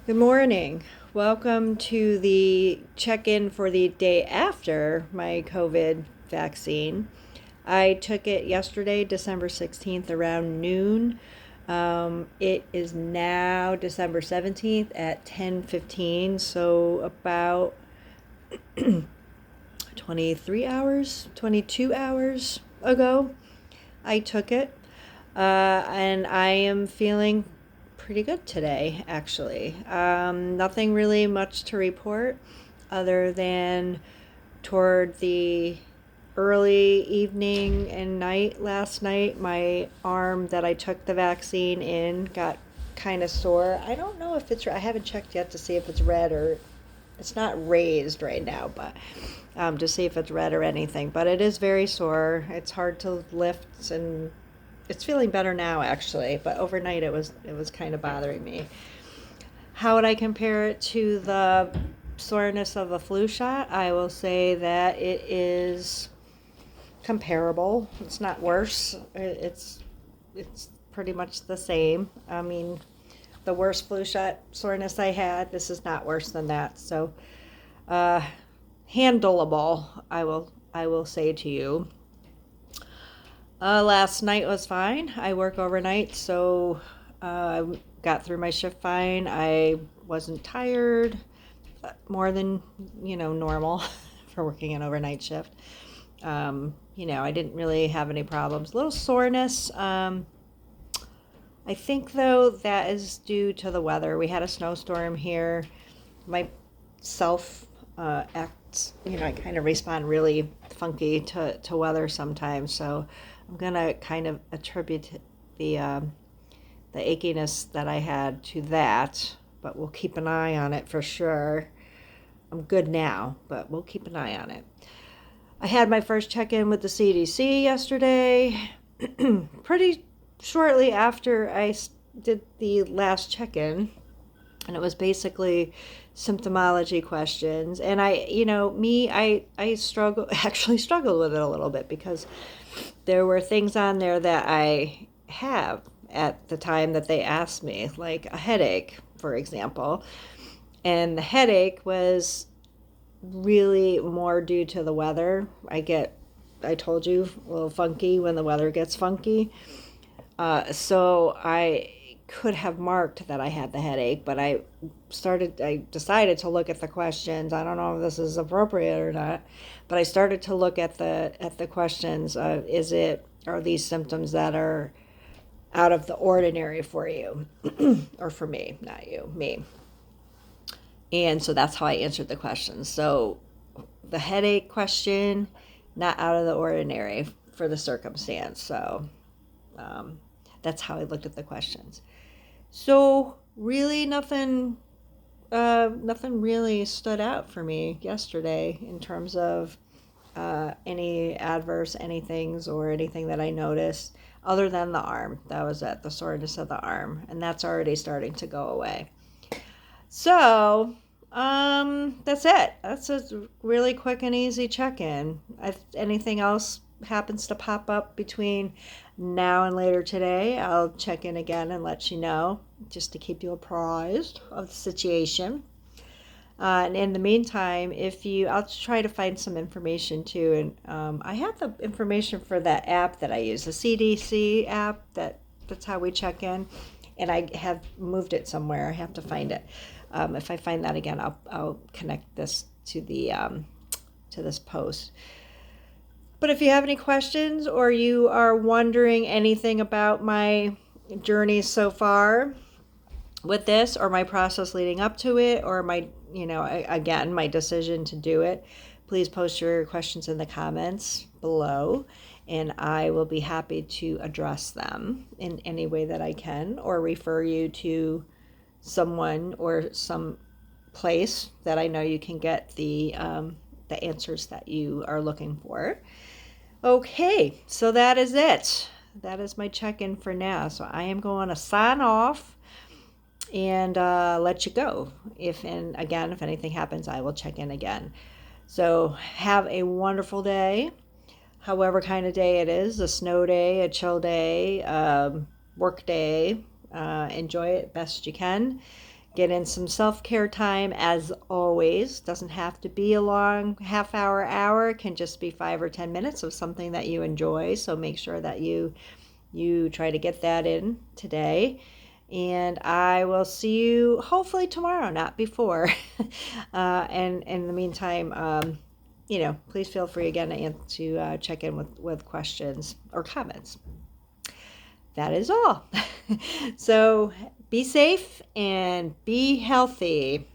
Good morning. Welcome to the check-in for the day after my COVID vaccine. I took it yesterday, December 16th, around noon. It is now December 17th at 10:15, so about 23 hours, 22 hours ago, I took it. And I am feeling pretty good today, actually. Nothing really much to report other than toward the early evening and night last night, my arm that I took the vaccine in got kind of sore. I don't know if I haven't checked yet to see if it's red or it's not raised right now, but to see if it's red or anything. But it is very sore. It's hard to lift, and it's feeling better now actually, but overnight it was kind of bothering me. How would I compare it to the soreness of a flu shot? I will say that it is comparable. It's not worse. It's pretty much the same. I mean, the worst flu shot soreness I had, this is not worse than that. So, uh, handleable, I will say to you. Last night was fine. I work overnight, so I got through my shift fine. I wasn't tired, more than normal for working an overnight shift. I didn't really have any problems. A little soreness. I think though that is due to the weather. We had a snowstorm here. My self acts, I kind of respond really funky to weather sometimes. So I'm gonna kind of attribute the achiness that I had to that, but we'll keep an eye on it for sure. I'm good now, but we'll keep an eye on it. I had my first check-in with the CDC yesterday, pretty shortly after I did the last check-in, and it was basically symptomology questions. And I actually struggled with it a little bit because there were things on there that I have at the time that they asked me, like a headache, for example. And the headache was really more due to the weather. I told you, a little funky when the weather gets funky. So I could have marked that I had the headache, but I decided to look at the questions. I don't know if this is appropriate or not, but I started to look at the questions. Are these symptoms that are out of the ordinary for you, or for me, not you, me? And so that's how I answered the questions. So the headache question, not out of the ordinary for the circumstance. So that's how I looked at the questions. So really nothing really stood out for me yesterday in terms of any adverse anythings or anything that I noticed other than the arm. That was it, the soreness of the arm, and that's already starting to go away. So, that's it. That's a really quick and easy check-in. If anything else happens to pop up between now and later today, I'll check in again and let you know, just to keep you apprised of the situation. And in the meantime, I'll try to find some information too. And I have the information for that app that I use, the CDC app. That's how we check in. And I have moved it somewhere. I have to find it. If I find that again, I'll connect this to this post. But if you have any questions or you are wondering anything about my journey so far with this, or my process leading up to it, or my decision to do it, please post your questions in the comments below, and I will be happy to address them in any way that I can, or refer you to someone or some place that I know you can get the answers that you are looking for. Okay, so that is it. That is my check-in for now. So I am going to sign off and let you go. If anything happens, I will check in again. So have a wonderful day, however kind of day it is, a snow day, a chill day, work day. Enjoy it best you can. Get in some self-care time as always. Doesn't have to be a long half hour. It can just be 5 or 10 minutes of something that you enjoy. So make sure that you try to get that in today. And I will see you hopefully tomorrow, not before. And in the meantime, please feel free again to check in with questions or comments. That is all. So be safe and be healthy.